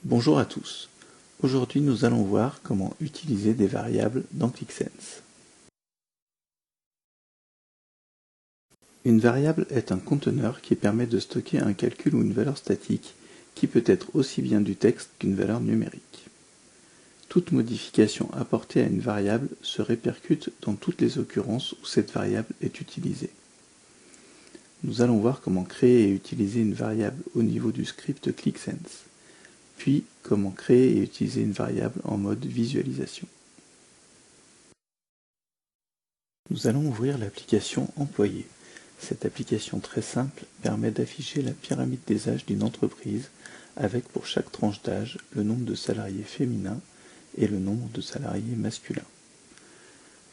Bonjour à tous. Aujourd'hui, nous allons voir comment utiliser des variables dans ClickSense. Une variable est un conteneur qui permet de stocker un calcul ou une valeur statique qui peut être aussi bien du texte qu'une valeur numérique. Toute modification apportée à une variable se répercute dans toutes les occurrences où cette variable est utilisée. Nous allons voir comment créer et utiliser une variable au niveau du script ClickSense. Puis comment créer et utiliser une variable en mode visualisation. Nous allons ouvrir l'application Employé. Cette application très simple permet d'afficher la pyramide des âges d'une entreprise avec pour chaque tranche d'âge le nombre de salariés féminins et le nombre de salariés masculins.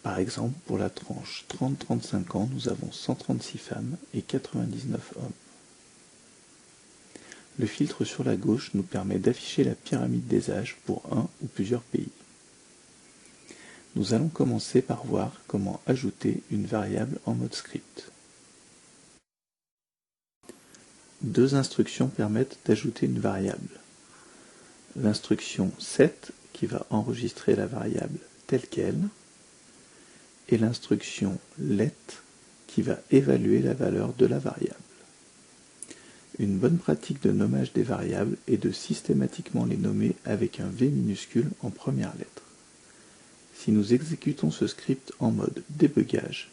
Par exemple, pour la tranche 30-35 ans, nous avons 136 femmes et 99 hommes. Le filtre sur la gauche nous permet d'afficher la pyramide des âges pour un ou plusieurs pays. Nous allons commencer par voir comment ajouter une variable en mode script. Deux instructions permettent d'ajouter une variable. L'instruction set qui va enregistrer la variable telle qu'elle et l'instruction let qui va évaluer la valeur de la variable. Une bonne pratique de nommage des variables est de systématiquement les nommer avec un V minuscule en première lettre. Si nous exécutons ce script en mode débugage,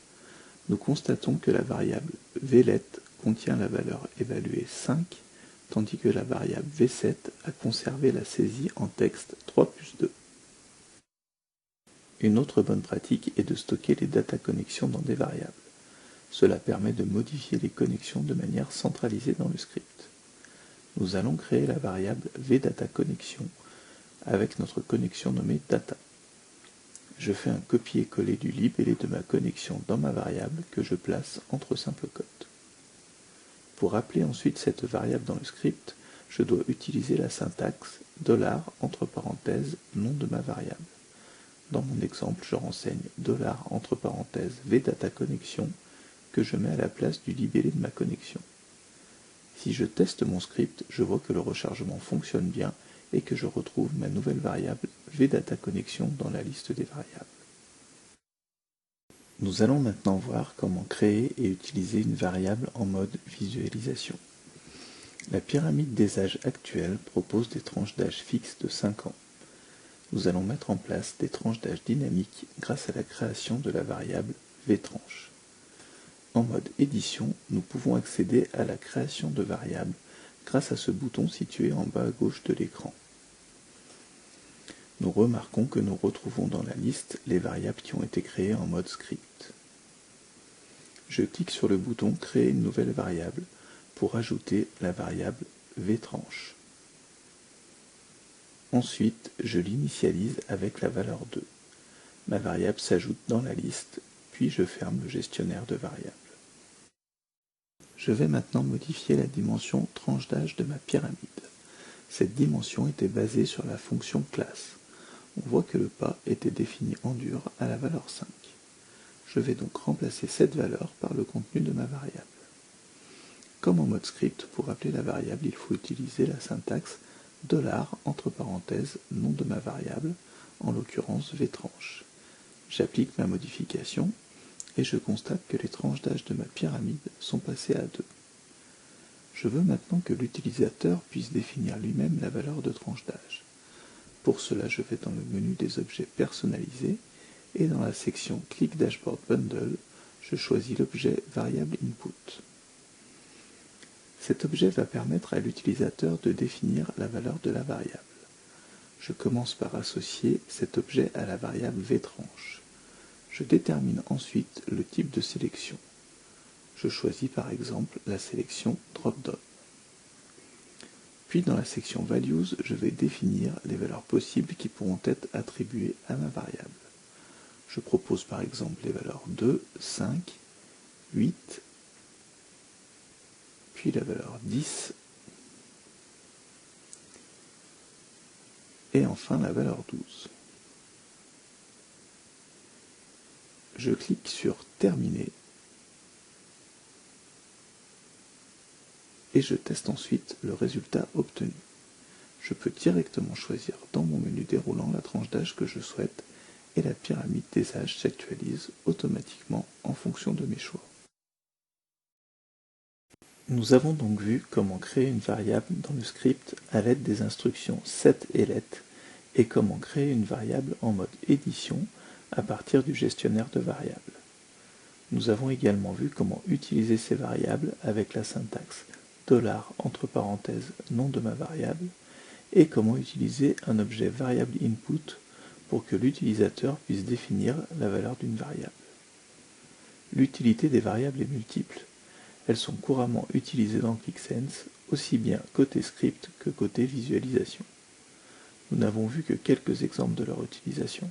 nous constatons que la variable vlet contient la valeur évaluée 5, tandis que la variable v7 a conservé la saisie en texte 3+2. Une autre bonne pratique est de stocker les data connexions dans des variables. Cela permet de modifier les connexions de manière centralisée dans le script. Nous allons créer la variable vDataConnexion avec notre connexion nommée data. Je fais un copier-coller du libellé de ma connexion dans ma variable que je place entre simples cotes. Pour appeler ensuite cette variable dans le script, je dois utiliser la syntaxe $ entre parenthèses nom de ma variable. Dans mon exemple, je renseigne $ entre parenthèses vDataConnexion que je mets à la place du libellé de ma connexion. Si je teste mon script, je vois que le rechargement fonctionne bien et que je retrouve ma nouvelle variable vDataConnexion dans la liste des variables. Nous allons maintenant voir comment créer et utiliser une variable en mode visualisation. La pyramide des âges actuels propose des tranches d'âge fixes de 5 ans. Nous allons mettre en place des tranches d'âge dynamiques grâce à la création de la variable vtranche. En mode édition, nous pouvons accéder à la création de variables grâce à ce bouton situé en bas à gauche de l'écran. Nous remarquons que nous retrouvons dans la liste les variables qui ont été créées en mode script. Je clique sur le bouton « Créer une nouvelle variable » pour ajouter la variable vtranche. Ensuite, je l'initialise avec la valeur 2. Ma variable s'ajoute dans la liste, puis je ferme le gestionnaire de variables. Je vais maintenant modifier la dimension tranche d'âge de ma pyramide. Cette dimension était basée sur la fonction classe. On voit que le pas était défini en dur à la valeur 5. Je vais donc remplacer cette valeur par le contenu de ma variable. Comme en mode script, pour appeler la variable, il faut utiliser la syntaxe $ entre parenthèses nom de ma variable, en l'occurrence vtranche. J'applique ma modification et je constate que les tranches d'âge de ma pyramide sont passées à 2. Je veux maintenant que l'utilisateur puisse définir lui-même la valeur de tranche d'âge. Pour cela, je vais dans le menu des objets personnalisés et dans la section Click Dashboard Bundle, je choisis l'objet variable input. Cet objet va permettre à l'utilisateur de définir la valeur de la variable. Je commence par associer cet objet à la variable vtranche. Je détermine ensuite le type de sélection. Je choisis par exemple la sélection drop-down. Puis dans la section Values, je vais définir les valeurs possibles qui pourront être attribuées à ma variable. Je propose par exemple les valeurs 2, 5, 8, puis la valeur 10, et enfin la valeur 12. Je clique sur Terminer et je teste ensuite le résultat obtenu. je peux directement choisir dans mon menu déroulant la tranche d'âge que je souhaite et la pyramide des âges s'actualise automatiquement en fonction de mes choix. Nous avons donc vu comment créer une variable dans le script à l'aide des instructions set et let et comment créer une variable en mode édition à partir du gestionnaire de variables. Nous avons également vu comment utiliser ces variables avec la syntaxe $entre parenthèses nom de ma variable et comment utiliser un objet variable input pour que l'utilisateur puisse définir la valeur d'une variable. L'utilité des variables est multiple. Elles sont couramment utilisées dans QuickSense, aussi bien côté script que côté visualisation. Nous n'avons vu que quelques exemples de leur utilisation.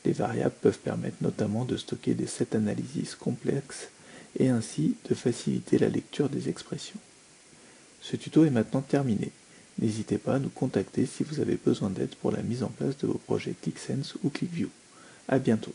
Les variables peuvent permettre notamment de stocker des set analysis complexes et ainsi de faciliter la lecture des expressions. Ce tuto est maintenant terminé. N'hésitez pas à nous contacter si vous avez besoin d'aide pour la mise en place de vos projets QuickSense ou QuickView. À bientôt.